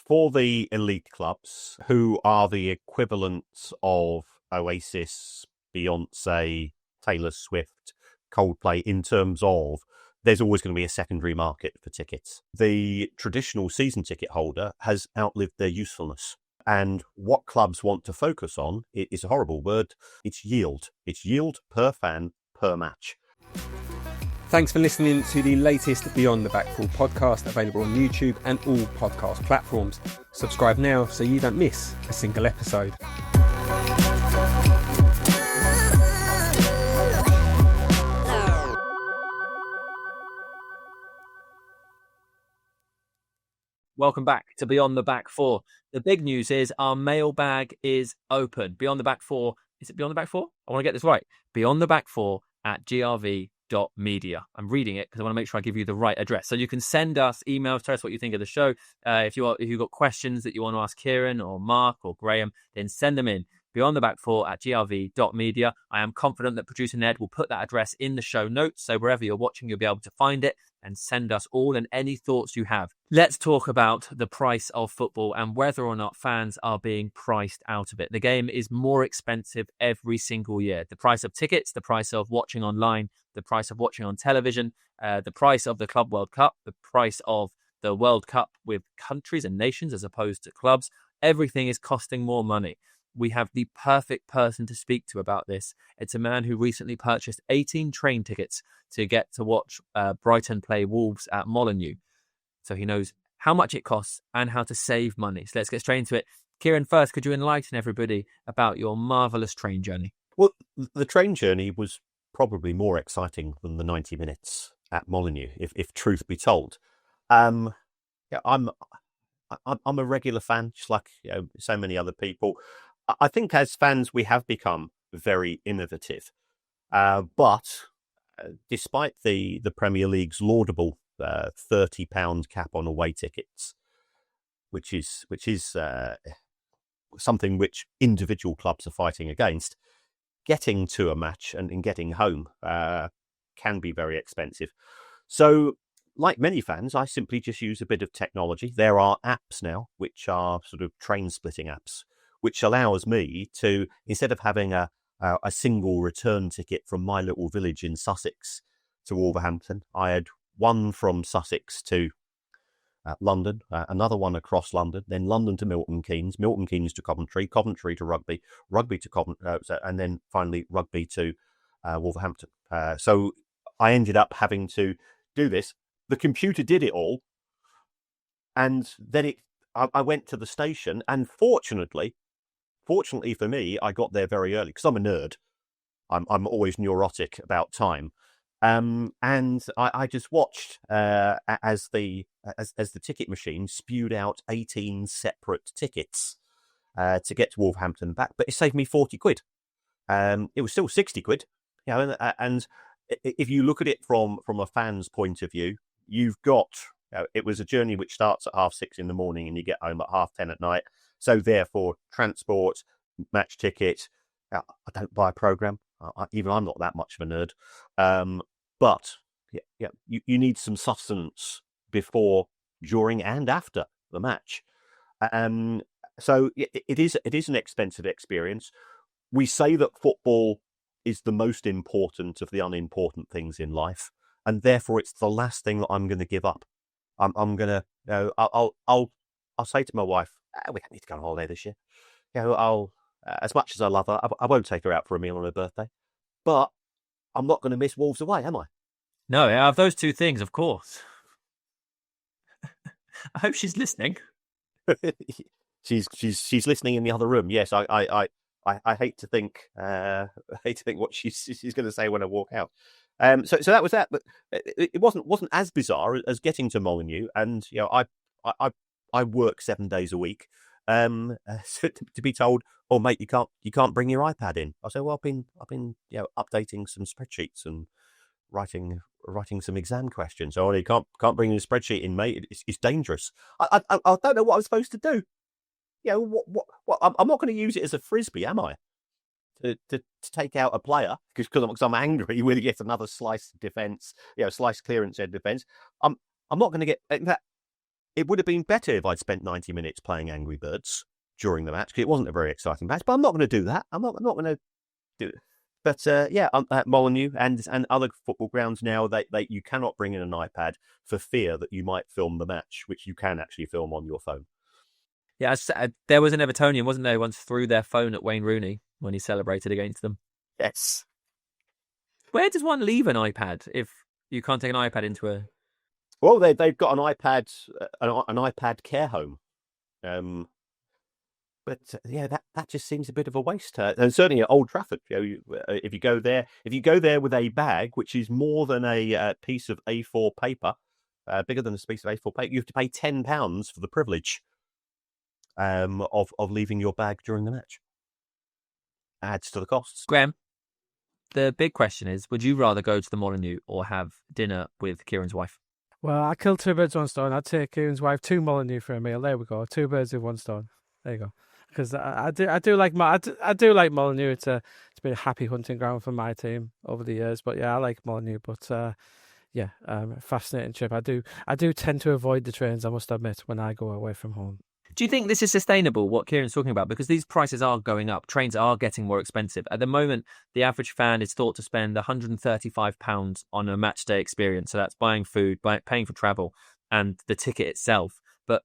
for the elite clubs, who are the equivalents of Oasis, Beyonce, Taylor Swift, Coldplay, in terms of there's always going to be a secondary market for tickets. The traditional season ticket holder has outlived their usefulness. And what clubs want to focus on, it is a horrible word, it's yield. It's yield per fan, per match. Thanks for listening to the latest Beyond the Back Four podcast, available on YouTube and all podcast platforms. Subscribe now so you don't miss a single episode. Welcome back to Beyond the Back Four. The big news is our mailbag is open. Beyond the Back Four. Is it Beyond the Back Four? I want to get this right. Beyond the Back Four at grv.media. I'm reading it because I want to make sure I give you the right address. So you can send us emails, tell us what you think of the show. If you've got questions that you want to ask Kieran or Mark or Graham, then send them in. Beyond the Back Four at grv.media. I am confident that producer Ned will put that address in the show notes, so wherever you're watching, you'll be able to find it and send us all and any thoughts you have. Let's talk about the price of football and whether or not fans are being priced out of it. The game is more expensive every single year. The price of tickets, the price of watching online, the price of watching on television, the price of the Club World Cup, the price of the World Cup with countries and nations as opposed to clubs. Everything is costing more money. We have the perfect person to speak to about this. It's a man who recently purchased 18 train tickets to get to watch Brighton play Wolves at Molineux. So he knows how much it costs and how to save money. So let's get straight into it. Kieran, first, could you enlighten everybody about your marvellous train journey? Well, the train journey was probably more exciting than the 90 minutes at Molineux, if truth be told. I'm a regular fan, just like so many other people. I think as fans, we have become very innovative. But despite the Premier League's laudable £30 cap on away tickets, which is something which individual clubs are fighting against, getting to a match and getting home can be very expensive. So, like many fans, I simply just use a bit of technology. There are apps now, which are sort of train splitting apps, which allows me to, instead of having a single return ticket from my little village in Sussex to Wolverhampton, I had one from Sussex to London, another one across London, then London to Milton Keynes to Coventry, Coventry to Rugby, Rugby to Coventry, and then finally Rugby to Wolverhampton. So I ended up having to do this. The computer did it all, and then I went to the station, and fortunately for me, I got there very early because I'm a nerd. I'm always neurotic about time, and I just watched as the ticket machine spewed out 18 separate tickets to get to Wolverhampton and back. But it saved me 40 quid. It was still 60 quid, and if you look at it from a fan's point of view, you've got. It was a journey which starts at 6:30 in the morning and you get home at 10:30 at night. So therefore, transport, match ticket. I don't buy a program. Even I'm not that much of a nerd. But you need some sustenance before, during, and after the match. So it is an expensive experience. We say that football is the most important of the unimportant things in life, and therefore it's the last thing that I'm going to give up. I'm gonna, I'll say to my wife, we don't need to go on holiday this year. I'll, as much as I love her, I won't take her out for a meal on her birthday, but I'm not going to miss Wolves away, am I? No, out of those two things, of course. I hope she's listening. she's listening in the other room. Yes, I hate to think, what she's going to say when I walk out. So that was that, but it wasn't as bizarre as getting to Molineux, and I work 7 days a week. So to be told, "Oh mate, you can't bring your iPad in," I say, "Well, I've been updating some spreadsheets and writing some exam questions. Oh, you can't bring a spreadsheet in, mate. It's dangerous." I don't know what I'm supposed to do. What I'm not going to use it as a frisbee, am I? To take out a player because I'm angry with yet another slice defence, slice clearance and defence. I'm not going to get that. it would have been better if I'd spent 90 minutes playing Angry Birds during the match, because it wasn't a very exciting match. But I'm not going to do that. I'm not going to do it. But at Molineux and other football grounds now, you cannot bring in an iPad for fear that you might film the match, which you can actually film on your phone. Yeah, there was an Evertonian, wasn't there, who once threw their phone at Wayne Rooney when he celebrated against them. Yes. Where does one leave an iPad if you can't take an iPad into a... Well, they've got an iPad care home. But that just seems a bit of a waste. And certainly at Old Trafford, if you go there with a bag which is more than a piece of A4 paper, bigger than a piece of A4 paper, you have to pay £10 for the privilege of leaving your bag during the match. Adds to the costs. Graeme, the big question is: would you rather go to the Molineux or have dinner with Kieran's wife? Well, I killed two birds with one stone. I'd take Kieran's wife to Molineux for a meal. There we go. Two birds with one stone. There you go. Because I do like Molineux. It's been a happy hunting ground for my team over the years. But yeah, I like Molineux. But fascinating trip. I do tend to avoid the trains, I must admit, when I go away from home. Do you think this is sustainable, what Kieran's talking about? Because these prices are going up. Trains are getting more expensive. At the moment, the average fan is thought to spend £135 on a match day experience. So that's buying food, paying for travel and the ticket itself. But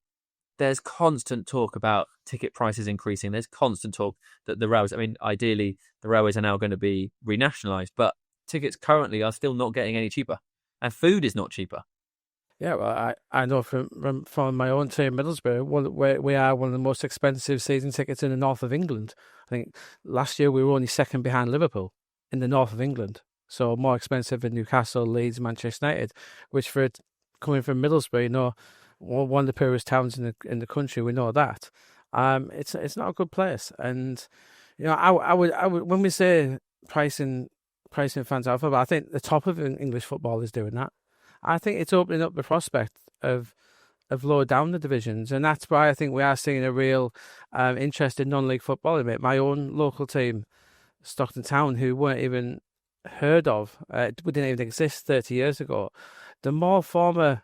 there's constant talk about ticket prices increasing. There's constant talk that the railways, ideally, the railways are now going to be renationalised. But tickets currently are still not getting any cheaper. And food is not cheaper. Yeah, well, I know from my own team, Middlesbrough, we are one of the most expensive season tickets in the north of England. I think last year we were only second behind Liverpool in the north of England. So more expensive than Newcastle, Leeds, Manchester United, which for it coming from Middlesbrough, one of the poorest towns in the country, we know that. It's not a good place. And, I would when we say pricing fans out, but I think the top of English football is doing that. I think it's opening up the prospect of lower down the divisions, and that's why I think we are seeing a real interest in non-league football. My own local team, Stockton Town, who weren't even heard of, didn't even exist 30 years ago. The more former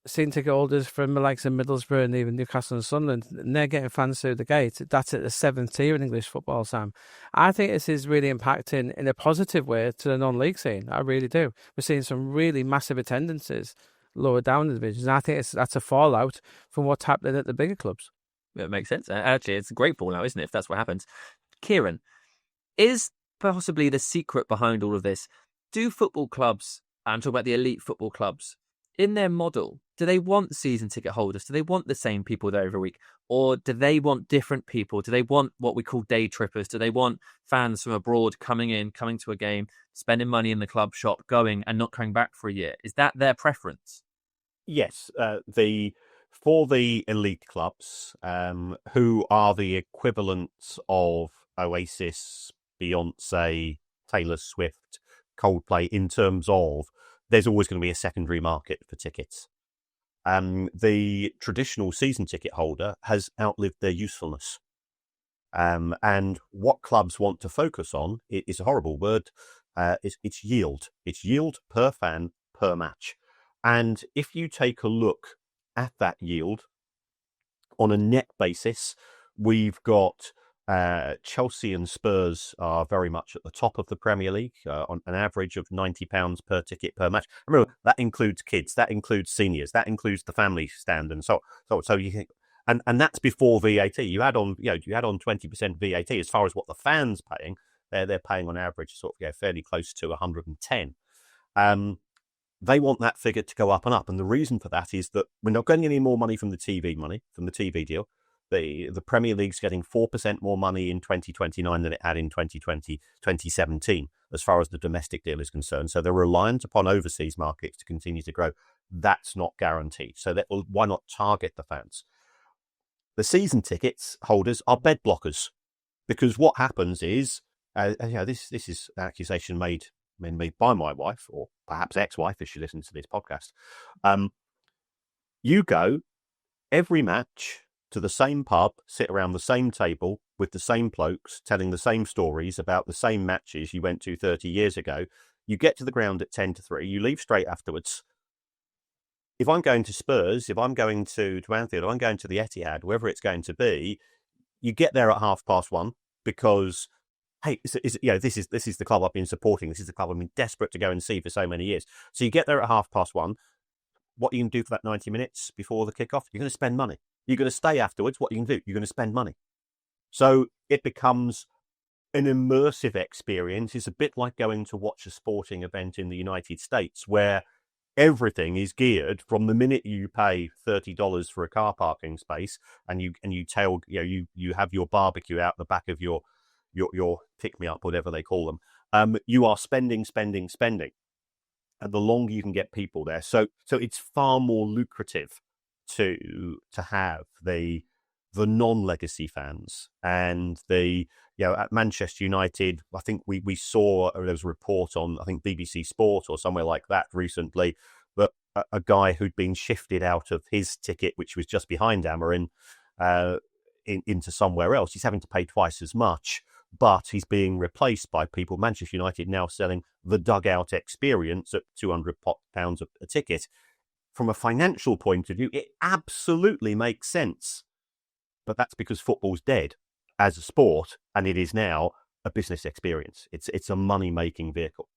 season ticket holders from the likes of Middlesbrough and even Newcastle and Sunderland, and they're getting fans through the gate. That's at the 7th tier in English football, Sam. I think this is really impacting in a positive way to the non-league scene. I really do. We're seeing some really massive attendances lower down the divisions. And I think that's a fallout from what's happening at the bigger clubs. It makes sense. Actually, it's a great fallout, isn't it, if that's what happens? Kieran, is possibly the secret behind all of this, do football clubs, I'm talking about the elite football clubs, in their model, do they want season ticket holders? Do they want the same people there every week? Or do they want different people? Do they want what we call day trippers? Do they want fans from abroad coming to a game, spending money in the club shop, going and not coming back for a year? Is that their preference? Yes. For the elite clubs, who are the equivalents of Oasis, Beyonce, Taylor Swift, Coldplay, in terms of there's always going to be a secondary market for tickets. The traditional season ticket holder has outlived their usefulness. And what clubs want to focus on, it's a horrible word, it's yield. It's yield per fan, per match. And if you take a look at that yield on a net basis, we've got Chelsea and Spurs are very much at the top of the Premier League on an average of £90 per ticket per match. Remember, that includes kids, that includes seniors, that includes the family stand, and so you think, and that's before VAT. You add on 20% VAT as far as what the fans paying. They're paying on average fairly close to 110. They want that figure to go up and up, and the reason for that is that we're not getting any more money from the TV deal. The Premier League's getting 4% more money in 2029 than it had in 2017, as far as the domestic deal is concerned. So they're reliant upon overseas markets to continue to grow. That's not guaranteed. So why not target the fans? The season tickets holders are bed blockers, because what happens is, this is an accusation made by my wife, or perhaps ex-wife if she listens to this podcast. You go every match to the same pub, sit around the same table with the same blokes, telling the same stories about the same matches you went to 30 years ago. You get to the ground at 10 to 3, you leave straight afterwards. if I'm going to Spurs, if I'm going to Anfield, if I'm going to the Etihad, wherever it's going to be, you get there at 1:30 because, hey, this is the club I've been supporting. This is the club I've been desperate to go and see for so many years. So you get there at 1:30. What are you going to do for that 90 minutes before the kickoff? You're going to spend money. You're going to stay afterwards. What are you going to do? You're going to spend money. So it becomes an immersive experience. It's a bit like going to watch a sporting event in the United States, where everything is geared from the minute you pay $30 for a car parking space and you have your barbecue out the back of your pick me up, whatever they call them. You are spending. And the longer you can get people there. So it's far more lucrative to have the non-legacy fans. And at Manchester United, I think we saw, there was a report on, I think BBC Sport or somewhere like that recently, that a guy who'd been shifted out of his ticket, which was just behind Amarin, into somewhere else. He's having to pay twice as much, but he's being replaced by people. Manchester United now selling the dugout experience at £200 a ticket. From a financial point of view, it absolutely makes sense. But that's because football's dead as a sport, and it is now a business experience. It's a money-making vehicle.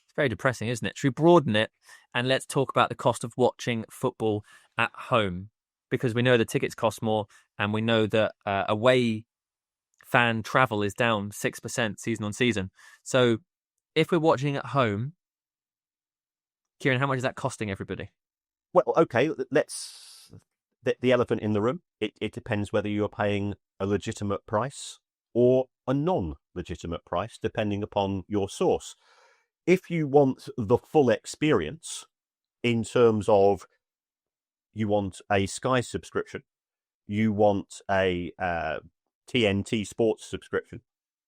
It's very depressing, isn't it? Should we broaden it and let's talk about the cost of watching football at home? Because we know the tickets cost more, and we know that away fan travel is down 6% season on season. So if we're watching at home, Kieran, how much is that costing everybody? Well, okay, let's... The elephant in the room, it depends whether you're paying a legitimate price or a non-legitimate price, depending upon your source. If you want the full experience in terms of you want a Sky subscription, you want a TNT Sports subscription,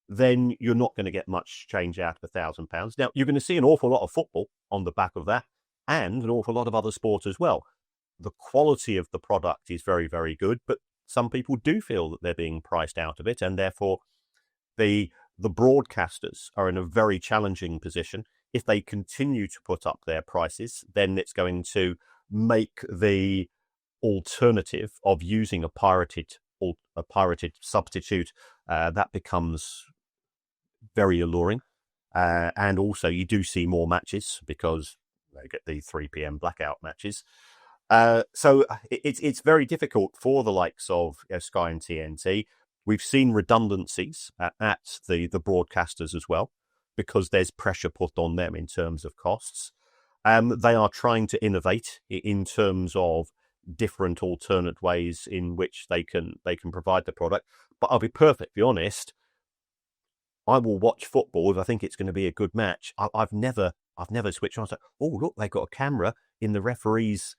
then you're not going to get much change out of £1,000. Now, you're going to see an awful lot of football on the back of that, and an awful lot of other sports as well. The quality of the product is very, very good, but some people do feel that they're being priced out of it, and therefore the broadcasters are in a very challenging position. If they continue to put up their prices, then it's going to make the alternative of using a pirated substitute that becomes very alluring. And also, you do see more matches because they get the 3 p.m. blackout matches. So it's very difficult for the likes of Sky and TNT. We've seen redundancies at the broadcasters as well, because there's pressure put on them in terms of costs. They are trying to innovate in terms of different alternate ways in which they can provide the product. But I'll be perfectly honest, I will watch football if I think it's going to be a good match. I've never switched on. I was like, oh look, they've got a camera in the referee's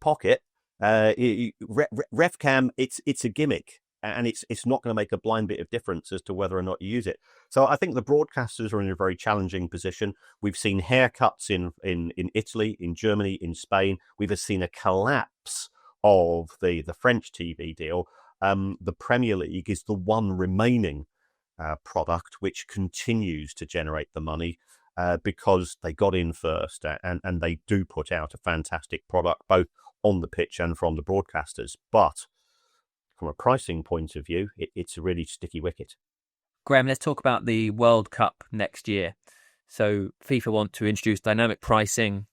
pocket. RefCam, it's a gimmick, and it's not going to make a blind bit of difference as to whether or not you use it. So I think the broadcasters are in a very challenging position. We've seen haircuts in Italy, in Germany, in Spain. We've seen a collapse of the French TV deal. The Premier League is the one remaining product which continues to generate the money because they got in first, and they do put out a fantastic product both on the pitch and from the broadcasters. But from a pricing point of view, it's a really sticky wicket. Graeme, let's talk about the World Cup next year. So FIFA want to introduce dynamic pricing.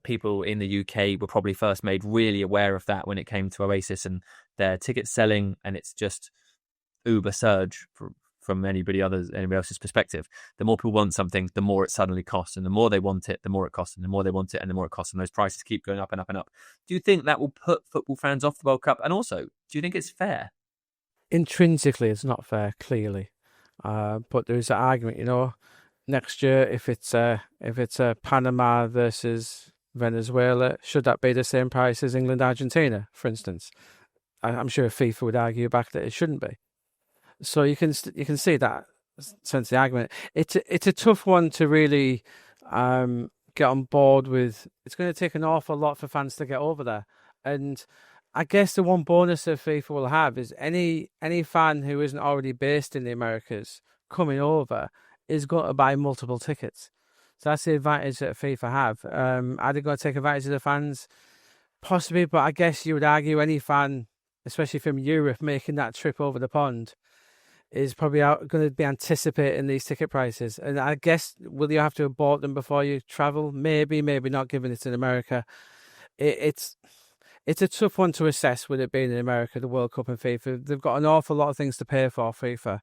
People in the UK were probably first made really aware of that when it came to Oasis and their ticket selling, and it's just uber surge from anybody else's perspective. The more people want something, the more it suddenly costs, and the more they want it, the more it costs, and the more they want it, and the more it costs, and those prices keep going up and up and up. Do you think that will put football fans off the World Cup? And also, do you think it's fair? Intrinsically, it's not fair, clearly. But there is an argument, next year, if it's Panama versus Venezuela, should that be the same price as England, Argentina, for instance? I'm sure FIFA would argue back that it shouldn't be. So you can see that sense of the argument. It's a tough one to really get on board with. It's going to take an awful lot for fans to get over there. And I guess the one bonus that FIFA will have is any fan who isn't already based in the Americas coming over is going to buy multiple tickets. So that's the advantage that FIFA have. Are they going to take advantage of the fans? Possibly, but I guess you would argue any fan, especially from Europe, making that trip over the pond is probably going to be anticipating these ticket prices. And I guess, will you have to have bought them before you travel? Maybe not, given it's in America. It's a tough one to assess with it being in America, the World Cup and FIFA. They've got an awful lot of things to pay for, FIFA,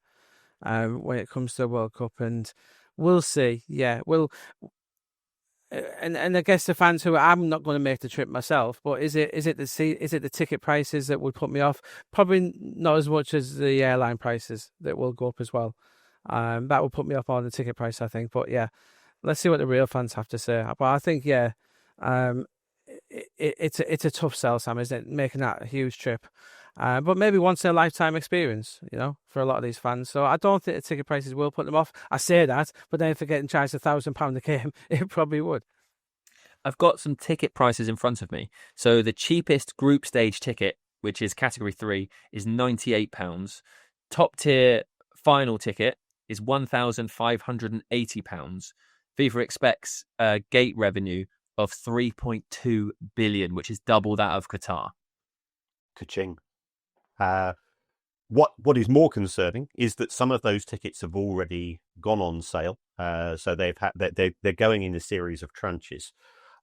when it comes to the World Cup. And we'll see. Yeah, and I guess the fans who I'm not going to make the trip myself, but is it the ticket prices that would put me off? Probably not as much as the airline prices that will go up as well. That will put me off on the ticket price, I think. But yeah, let's see what the real fans have to say. But I think it's a tough sell, Sam, isn't it? Making that huge trip. But maybe once in a lifetime experience, for a lot of these fans. So I don't think the ticket prices will put them off. I say that, but then if they're getting charged £1,000 a game, it probably would. I've got some ticket prices in front of me. So the cheapest group stage ticket, which is category 3, is £98. Top tier final ticket is £1,580. FIFA expects a gate revenue of 3.2 billion, which is double that of Qatar. Ka-ching. What is more concerning is that some of those tickets have already gone on sale. So they're going in a series of tranches,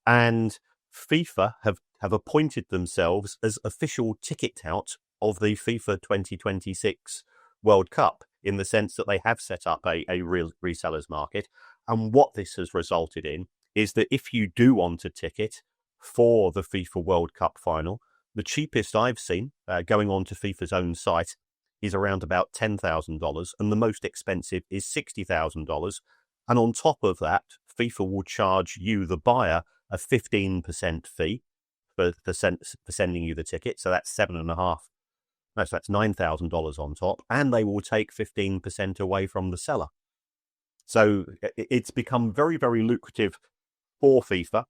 and FIFA have appointed themselves as official ticket tout of the FIFA 2026 World Cup, in the sense that they have set up a real resellers market. And what this has resulted in is that if you do want a ticket for the FIFA World Cup final, the cheapest I've seen, going on to FIFA's own site, is around about $10,000, and the most expensive is $60,000. And on top of that, FIFA will charge you, the buyer, a 15% fee for sending you the ticket. So that's that's $9,000 on top, and they will take 15% away from the seller. So it's become very, very lucrative for FIFA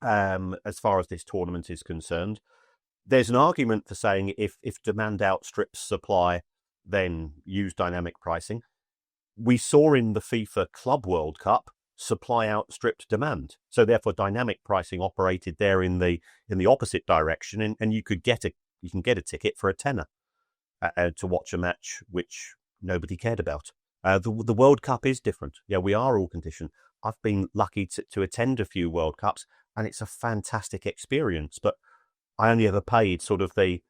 as far as this tournament is concerned. There's an argument for saying if demand outstrips supply, then use dynamic pricing. We saw in the FIFA Club World Cup, supply outstripped demand. So therefore dynamic pricing operated there in the opposite direction, and you can get a ticket for a tenner to watch a match which nobody cared about. The World Cup is different. Yeah, we are all conditioned. I've been lucky to attend a few World Cups, and it's a fantastic experience, but I only ever paid sort of the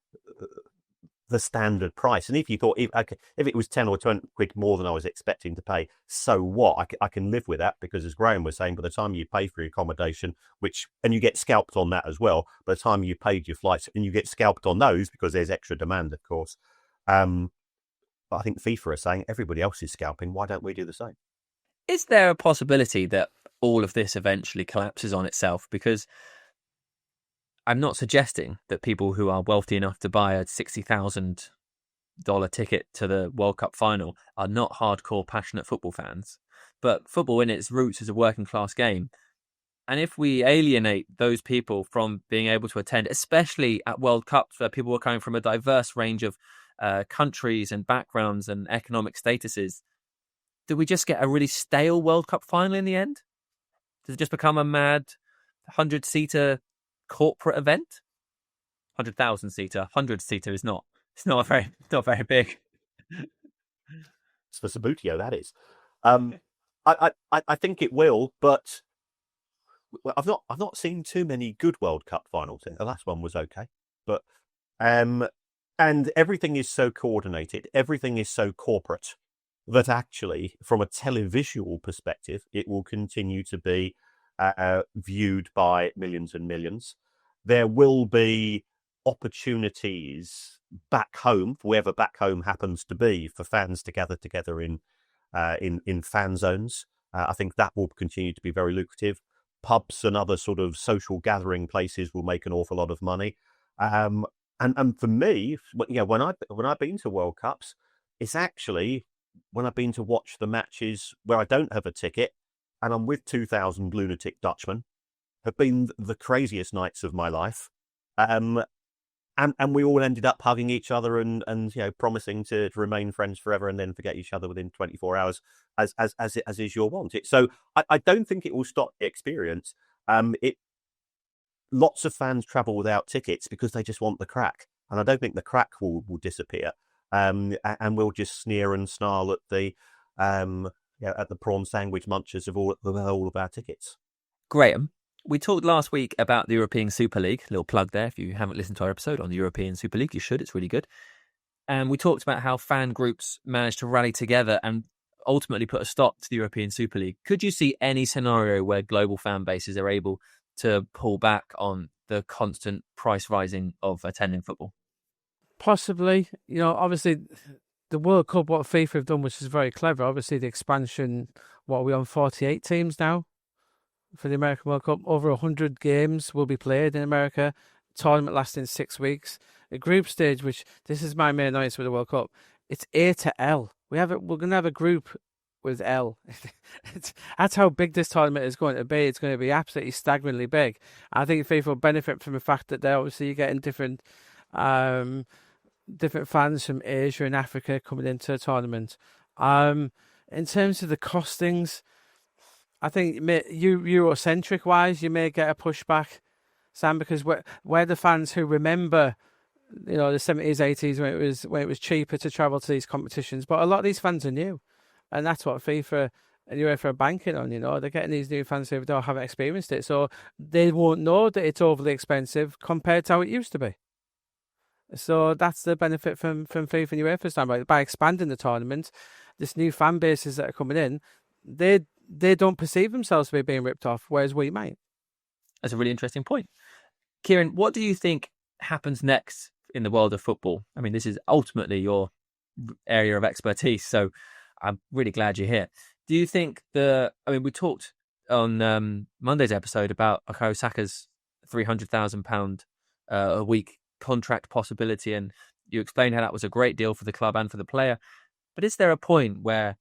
standard price. And if you thought, if it was 10 or 20 quid more than I was expecting to pay, so what? I can live with that, because as Graeme was saying, by the time you pay for your accommodation, and you get scalped on that as well, by the time you paid your flights, and you get scalped on those because there's extra demand, of course. But I think FIFA are saying everybody else is scalping. Why don't we do the same? Is there a possibility that all of this eventually collapses on itself? Because I'm not suggesting that people who are wealthy enough to buy a $60,000 ticket to the World Cup final are not hardcore, passionate football fans. But football in its roots is a working class game. And if we alienate those people from being able to attend, especially at World Cups where people are coming from a diverse range of countries and backgrounds and economic statuses, do we just get a really stale World Cup final in the end? Does it just become a mad 100-seater corporate event? 100,000-seater, 100-seater is not. It's not very big. It's for Sabutio, that is. I think it will, but I've not seen too many good World Cup finals. The last one was okay, but and everything is so coordinated, everything is so corporate, that actually, from a televisual perspective, it will continue to be viewed by millions and millions. There will be opportunities back home, wherever back home happens to be, for fans to gather together in fan zones. I think that will continue to be very lucrative. Pubs and other sort of social gathering places will make an awful lot of money. And for me, when I've been to World Cups, it's actually when I've been to watch the matches where I don't have a ticket and I'm with 2,000 lunatic Dutchmen, have been the craziest nights of my life. And we all ended up hugging each other and promising to remain friends forever and then forget each other within 24 hours, as is your want. So I don't think it will stop the experience. Lots of fans travel without tickets because they just want the crack, and I don't think the crack will disappear. And we'll just sneer and snarl at the prawn sandwich munchers of all of our tickets. Graham, we talked last week about the European Super League. Little plug there. If you haven't listened to our episode on the European Super League, you should. It's really good. And we talked about how fan groups managed to rally together and ultimately put a stop to the European Super League. Could you see any scenario where global fan bases are able to pull back on the constant price rising of attending football? Possibly. Obviously, the World Cup, what FIFA have done, which is very clever. Obviously, the expansion, what are we on, 48 teams now for the American World Cup? Over 100 games will be played in America. Tournament lasting 6 weeks. A group stage, which this is my main annoyance with the World Cup, it's A to L. We're going to have a group with L. That's how big this tournament is going to be. It's going to be absolutely staggeringly big. I think FIFA will benefit from the fact that they're obviously getting different fans from Asia and Africa coming into the tournament. In terms of the costings, I think Eurocentric wise, you may get a pushback, Sam, because we're the fans who remember, the 70s, 80s when it was cheaper to travel to these competitions. But a lot of these fans are new, and that's what FIFA and UEFA are banking on. They're getting these new fans who haven't experienced it, so they won't know that it's overly expensive compared to how it used to be. So that's the benefit from FIFA and UEFA standpoint. By expanding the tournament, this new fan bases that are coming in, they don't perceive themselves to be being ripped off, whereas we might. That's a really interesting point. Kieran, what do you think happens next in the world of football? I mean, this is ultimately your area of expertise, so I'm really glad you're here. Do you think we talked on Monday's episode about Bukayo Saka's £300,000 a week contract possibility, and you explained how that was a great deal for the club and for the player. But is there a point where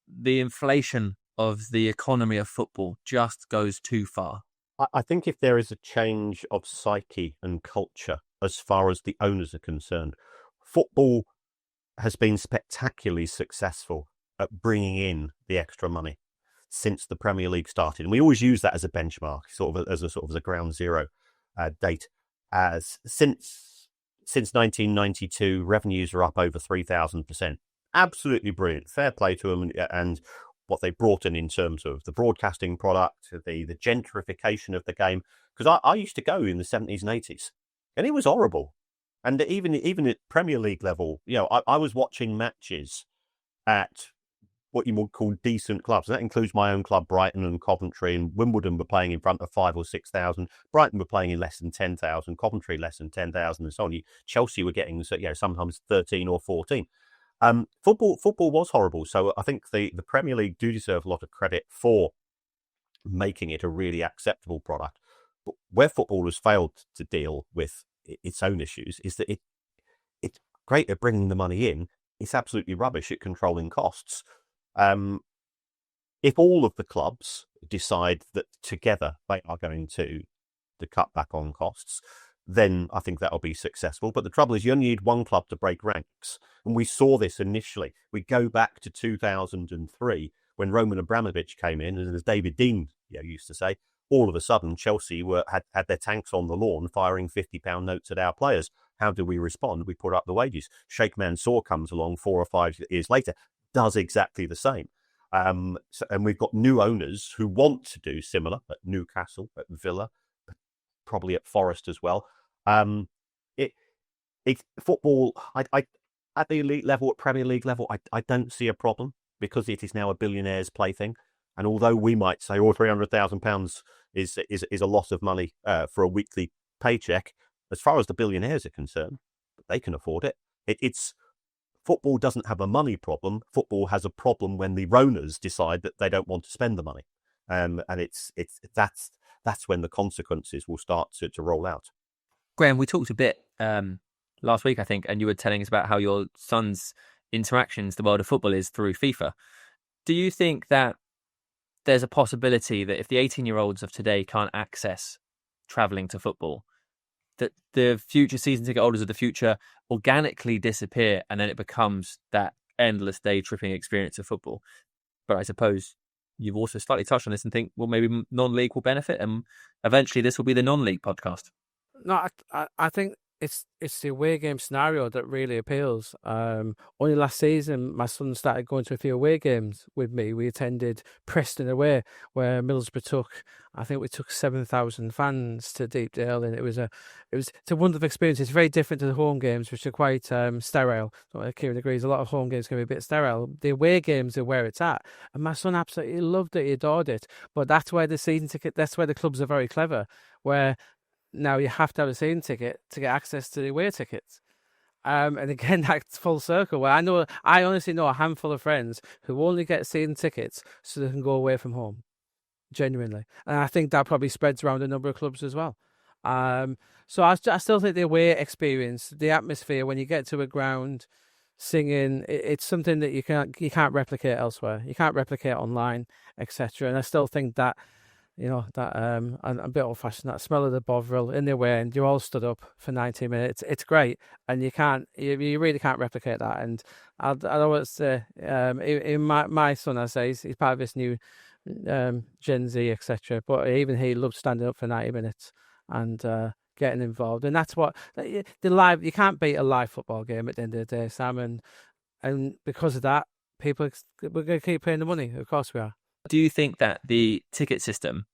the inflation of the economy of football just goes too far? I think if there is a change of psyche and culture as far as the owners are concerned, football has been spectacularly successful at bringing in the extra money since the Premier League started. And we always use that as a benchmark, as a ground zero date. Since 1992, revenues are up over 3,000%. Absolutely brilliant. Fair play to them and what they brought in terms of the broadcasting product, the gentrification of the game. Because I used to go in the 70s and 80s, and it was horrible. And even at Premier League level, I was watching matches at what you would call decent clubs. And that includes my own club, Brighton and Coventry, and Wimbledon were playing in front of 5,000 or 6,000. Brighton were playing in less than 10,000, Coventry less than 10,000, and so on. Chelsea were getting sometimes 13 or 14. Football was horrible. So I think the Premier League do deserve a lot of credit for making it a really acceptable product. But where football has failed to deal with its own issues is that it's great at bringing the money in. It's absolutely rubbish at controlling costs. If all of the clubs decide that together they are going to cut back on costs, then I think that'll be successful. But the trouble is you only need one club to break ranks. And we saw this initially. We go back to 2003 when Roman Abramovich came in, and as David Dean used to say, all of a sudden Chelsea had their tanks on the lawn firing £50 notes at our players. How do we respond? We put up the wages. Sheikh Mansour comes along 4 or 5 years later, does exactly the same. And we've got new owners who want to do similar at Newcastle, at Villa, probably at Forest as well. Football, I at the elite level, at Premier League level, I don't see a problem because it is now a billionaire's plaything. And although we might say, £300,000 is a lot of money for a weekly paycheck, as far as the billionaires are concerned, they can afford it. It's football doesn't have a money problem. Football has a problem when the owners decide that they don't want to spend the money, and that's when the consequences will start to roll out. Graham, we talked a bit last week, I think, and you were telling us about how your son's interactions, the world of football, is through FIFA. Do you think that there's a possibility that if the 18-year-olds of today can't access travelling to football, that the future season ticket holders of the future organically disappear, and then it becomes that endless day tripping experience of football. But I suppose you've also slightly touched on this and think, well, maybe non-league will benefit, and eventually this will be the non-league podcast. No, I think it's the away game scenario that really appeals. Only last season, my son started going to a few away games with me. We attended Preston away, where Middlesbrough took 7,000 fans to Deepdale, and it's a wonderful experience. It's very different to the home games, which are quite sterile. So Kieran agrees. A lot of home games can be a bit sterile. The away games are where it's at, and my son absolutely loved it. He adored it. But that's where the clubs are very clever, where now you have to have a season ticket to get access to the away tickets. And again, that's full circle. Where I honestly know a handful of friends who only get season tickets so they can go away from home. Genuinely. And I think that probably spreads around a number of clubs as well. So I still think the away experience, the atmosphere when you get to a ground singing, it's something that you can't replicate elsewhere. You can't replicate online, etc. And I still think that, I'm a bit old-fashioned, that smell of the Bovril in the way, and you all stood up for 90 minutes. It's great, and you really can't replicate that. And I always say, my son, I say, he's part of this new Gen Z, etc. But even he loves standing up for 90 minutes and getting involved. And that's what you can't beat a live football game at the end of the day, Sam. And because of that, we're going to keep paying the money. Of course we are. Do you think that the ticket system,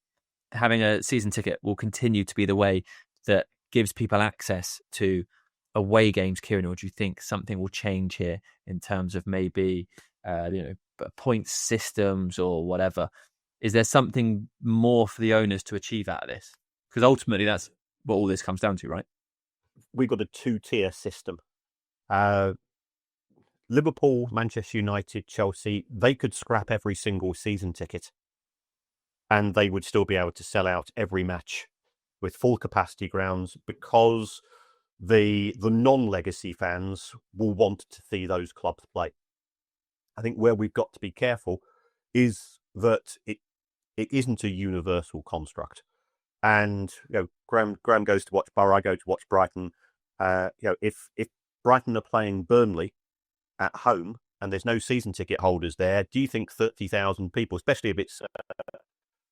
having a season ticket, will continue to be the way that gives people access to away games, Kieran, or do you think something will change here in terms of maybe points systems or whatever? Is there something more for the owners to achieve out of this? Because ultimately that's what all this comes down to, right? We've got a 2-tier system. Liverpool, Manchester United, Chelsea, they could scrap every single season ticket and they would still be able to sell out every match with full capacity grounds, because the non-legacy fans will want to see those clubs play. I think where we've got to be careful is that it isn't a universal construct. And Graeme goes to watch Borough, I go to watch Brighton. If Brighton are playing Burnley at home and there's no season ticket holders there, do you think 30,000 people, especially if it's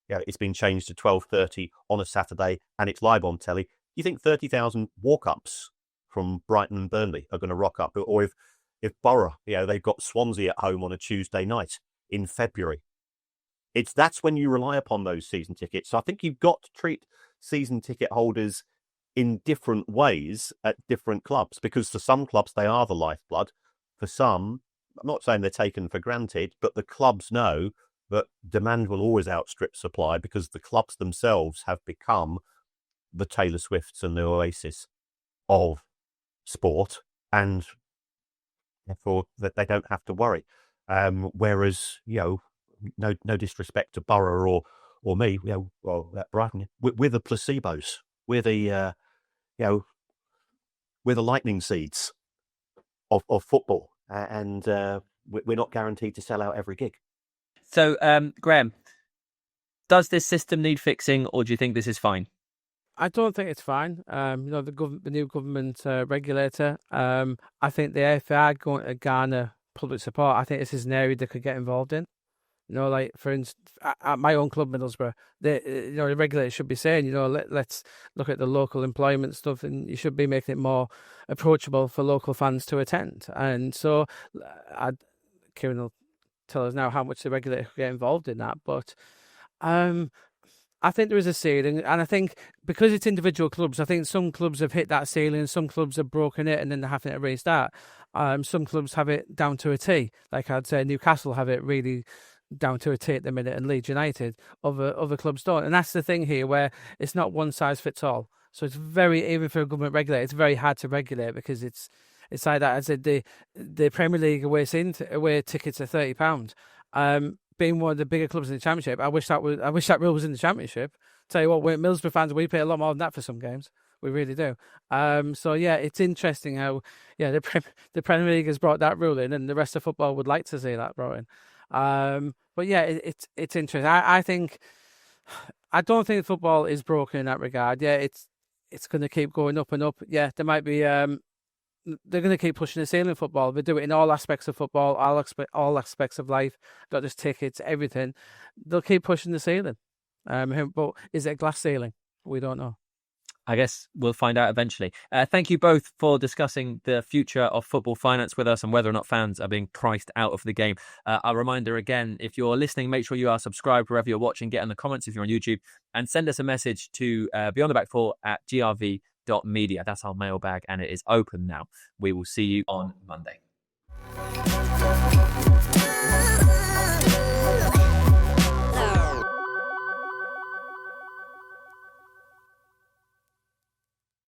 it's been changed to 12:30 on a Saturday and it's live on telly, do you think 30,000 walk-ups from Brighton and Burnley are going to rock up? Or if Borough, they've got Swansea at home on a Tuesday night in February, that's when you rely upon those season tickets. So I think you've got to treat season ticket holders in different ways at different clubs, because for some clubs they are the lifeblood. For some, I'm not saying they're taken for granted, but the clubs know that demand will always outstrip supply, because the clubs themselves have become the Taylor Swifts and the Oasis of sport, and therefore that they don't have to worry. Whereas, no disrespect to Borough or me, at Brighton, we're the placebos. We're the we're the lightning seeds of football, and we're not guaranteed to sell out every gig. So, Graeme, does this system need fixing, or do you think this is fine? I don't think it's fine. The new government regulator, I think the FA are going to garner public support. I think this is an area they could get involved in. Like for instance, at my own club, Middlesbrough, the regulator should be saying, let's look at the local employment stuff, and you should be making it more approachable for local fans to attend. And so, Kieran will tell us now how much the regulator could get involved in that. But I think there is a ceiling, and I think because it's individual clubs, I think some clubs have hit that ceiling, some clubs have broken it, and then they're having to restart. Some clubs have it down to a T. Like I'd say, Newcastle have it really down to a T at the minute, and Leeds United, other clubs don't. And that's the thing here, where it's not one size fits all. So it's even for a government regulator, it's very hard to regulate, because it's like that. I said the Premier League away tickets are £30. Being one of the bigger clubs in the Championship, I wish that rule was in the Championship. Tell you what, we're Middlesbrough fans, we pay a lot more than that for some games. We really do. So yeah, it's interesting how the Premier League has brought that rule in, and the rest of football would like to see that brought in. But yeah, it's interesting. I don't think football is broken in that regard. Yeah, it's going to keep going up and up. Yeah, there might be. They're going to keep pushing the ceiling in football. They do it in all aspects of football, all aspects of life, not just tickets, everything. They'll keep pushing the ceiling. But is it a glass ceiling? We don't know. I guess we'll find out eventually. Thank you both for discussing the future of football finance with us and whether or not fans are being priced out of the game. A reminder again, if you're listening, make sure you are subscribed wherever you're watching. Get in the comments if you're on YouTube and send us a message to beyondtheback4@grv.media. That's our mailbag and it is open now. We will see you on Monday.